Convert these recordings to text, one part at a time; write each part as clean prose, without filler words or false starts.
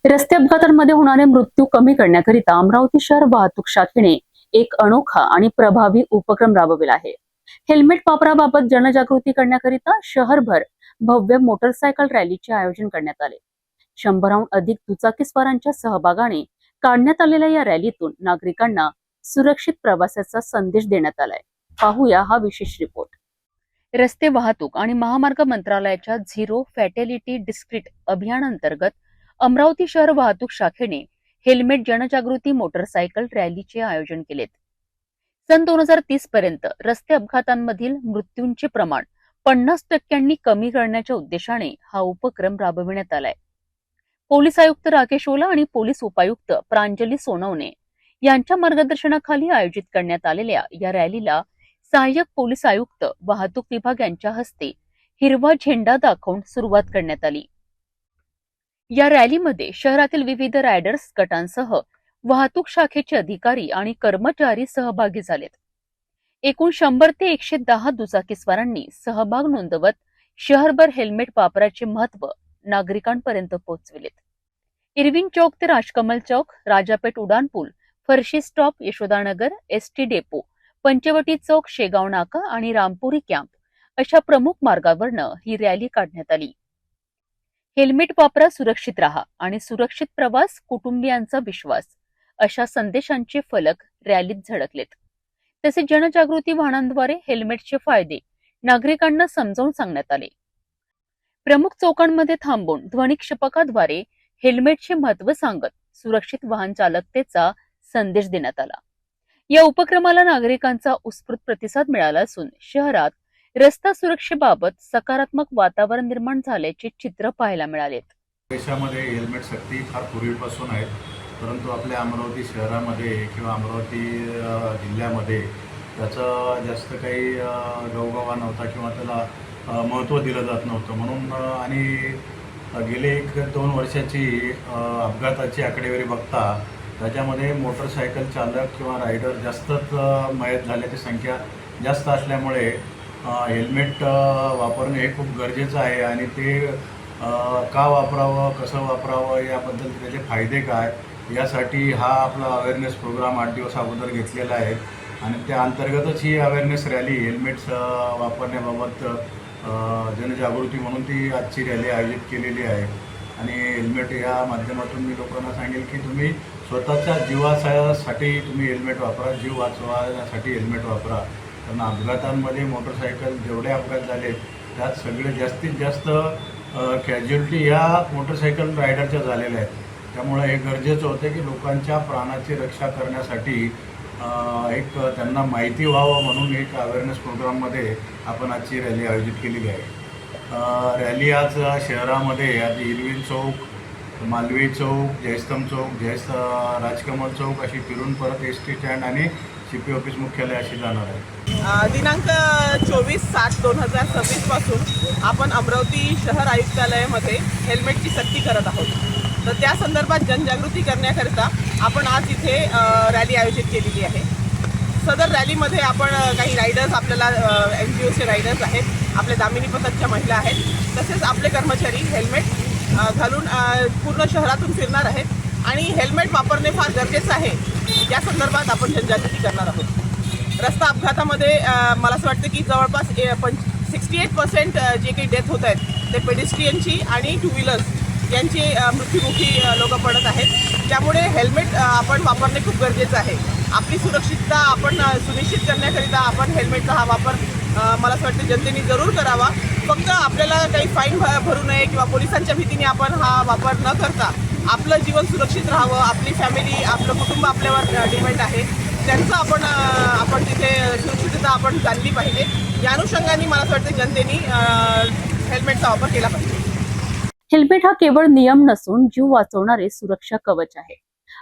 रस्ते अपघातांमध्ये होणारे मृत्यू कमी करण्याकरिता अमरावती शहर वाहतूक शाखेने एक अनोखा आणि प्रभावी उपक्रम राबविला आहे। हेल्मेट वापराबाबत जनजागृती करण्याकरिता शहरभर भव्य मोटरसायकल रॅलीचे आयोजन करण्यात आले। 100हून अधिक दुचाकीस्वारांच्या सहभागाने काढण्यात आलेल्या या रॅलीतून नागरिकांना सुरक्षित प्रवासाचा संदेश देण्यात आलाय। पाहूया हा विशेष रिपोर्ट। रस्ते वाहतूक आणि महामार्ग मंत्रालयाच्या झिरो फॅटॅलिटी डिस्क्रीट अभियानांतर्गत अमरावती शहर वाहतूक शाखेने हेल्मेट जनजागृती मोटरसायकल रॅलीचे आयोजन केलेत। सन 2030 पर्यंत रस्ते अपघातांमधील मृत्यूंचे प्रमाण 50% कमी करण्याच्या उद्देशाने हा उपक्रम राबविण्यात आलाय। पोलीस आयुक्त राकेश ओला आणि पोलीस उपायुक्त प्रांजली सोनवणे यांच्या मार्गदर्शनाखाली आयोजित करण्यात आलेल्या या रॅलीला सहाय्यक पोलीस आयुक्त वाहतूक विभाग यांच्या हस्ते हिरवा झेंडा दाखवून सुरुवात करण्यात आली। या रॅलीमध्ये शहरातील विविध रायडर्स गटांसह वाहतूक शाखेचे अधिकारी आणि कर्मचारी सहभागी झालेत। एकूण 100 ते 110 दुचाकीस्वारांनी सहभाग नोंदवत शहरभर हेल्मेट वापराचे महत्त्व नागरिकांपर्यंत पोहोचविलेत। इरविन चौक ते राजकमल चौक, राजापेठ उड्डाणपूल, Farshi stop, Yashodanagar, ST depot, Panchavati चौक, शेगाव नाका आणि रामपुरी कॅम्प अशा प्रमुख मार्गावरनं ही रॅली काढण्यात आली। हेल्मेट वापरा, सुरक्षित राहा आणि सुरक्षित प्रवास, कुटुंबियांचा विश्वास अशा संदेशांचे फलक रॅलीत झळकलेत। तसेच जनजागृती वाहनांद्वारे हेल्मेटचे फायदे नागरिकांना समजावून सांगण्यात आले। प्रमुख चौकांमध्ये थांबून ध्वनिक्षेपकाद्वारे हेल्मेटचे महत्त्व सांगत सुरक्षित वाहन चालकतेचा संदेश देण्यात आला। या उपक्रमाला नागरिकांचा उत्स्फूर्त प्रतिसाद मिळाला असून शहरात रस्ता सुरक्षेबाबत सकारात्मक वातावरण निर्माण झाल्याचे चित्र पाहायला मिळाले। देशामध्ये हेल्मेट सक्ती फार पूर्वीपासून आहे, परंतु आपल्या अमरावती शहरामध्ये किंवा अमरावती जिल्ह्यामध्ये त्याचा जास्त काही गवगवा नव्हता किंवा त्याला महत्त्व दिलं जात नव्हतं। म्हणून आणि गेले 1-2 वर्षाची अपघाताची आकडेवारी बघता त्याच्यामध्ये मोटरसायकल चालक किंवा रायडर जास्तच मयत झाल्याची संख्या जास्त असल्यामुळे हेल्मेट वापरणे हे खूप गरजेचं आहे आणि ते का वापरावं, कसं वापरावं, याबद्दल त्याचे फायदे काय यासाठी हा आपला अवेअरनेस प्रोग्राम 8 दिवस अगोदर घेतलेला आहे आणि त्या अंतर्गतच ही अवेअरनेस रॅली हेल्मेट्स वापरण्याबाबत जनजागृती म्हणून ती आजची रॅली आयोजित केलेली आहे। आणि हेल्मेट या माध्यमातून मी लोकांना सांगेल की तुम्ही स्वतःच्या जीवासाठी तुम्ही हेल्मेट वापरा, जीव वाचवण्यासाठी हेल्मेट वापरा। कारण अपघातांमध्ये मोटरसायकल जेवढे अपघात झाले त्यात सगळे जास्तीत जास्त कॅज्युअल्टी ह्या मोटरसायकल रायडरच्या झालेल्या आहेत। त्यामुळे हे गरजेचं होतं की लोकांच्या प्राणाची रक्षा करण्यासाठी एक त्यांना माहिती व्हावं म्हणून एक अवेअरनेस प्रोग्राममध्ये आपण आजची रॅली आयोजित केलेली आहे। रॅली आज शहरामध्ये आज इरविन चौक, मालवी चौक, जयस्तंभ चौक, राजकमल चौक अशी फिरून परत एस टी स्टँड आणि CP ऑफिस मुख्यालय अशी जाणार आहे। दिनांक 24/7/2026 पासून आपण अमरावती शहर आयुक्तालयामध्ये हेल्मेटची सक्ती करत आहोत। तर त्या संदर्भात जनजागृती करण्याकरिता आपण आज इथे रॅली आयोजित केलेली आहे। सदर रॅलीमध्ये आपण काही रायडर्स, आपल्याला NGOचे रायडर्स आहेत, आपल्या दामिनी पथकच्या महिला आहेत, तसेच आपले कर्मचारी हेल्मेट घालून पूर्ण शहरातून फिरणार आहेत आणि हेल्मेट वापरणे फार गरजेचं आहे या संदर्भात आपण जनजागृती करणार आहोत। रस्ता अपघातामध्ये मला असं वाटतं की जवळपास 68% जे काही डेथ होत आहेत ते पेडेस्ट्रियनची आणि 2 व्हीलर्स यांची मृत्युमुखी लोक पडत आहेत। त्यामुळे हेल्मेट आपण वापरणे खूप गरजेचं आहे। आपली सुरक्षितता आपण सुनिश्चित करण्याकरिता आपण हेल्मेटचा हा वापर मला असं वाटतं जनतेने जरूर करावा। फक्त आपल्याला काही फाईन भरू नये किंवा पोलिसांच्या भीतीने आपण हा वापर न करता आपलं जीवन सुरक्षित राहावं, आपली फॅमिली, आपलं कुटुंब आपल्यावर डिपेंड आहे, त्यांचं आपण तिथे सुरक्षितता आपण जाणली पाहिजे। या अनुषंगाने मला असं वाटतं जनतेने हेल्मेटचा वापर केला पाहिजे। हेल्मेट हा केवळ नियम नसून जीव वाचवणारे सुरक्षा कवच आहे।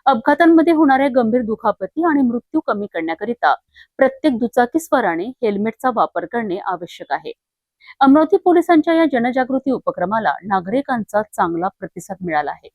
अपघातांमध्ये होणाऱ्या गंभीर दुखापती आणि मृत्यू कमी करण्याकरिता प्रत्येक दुचाकीस्वाराने हेल्मेटचा वापर करणे आवश्यक आहे। अमरावती पोलिसांच्या या जनजागृती उपक्रमाला नागरिकांचा चांगला प्रतिसाद मिळाला आहे।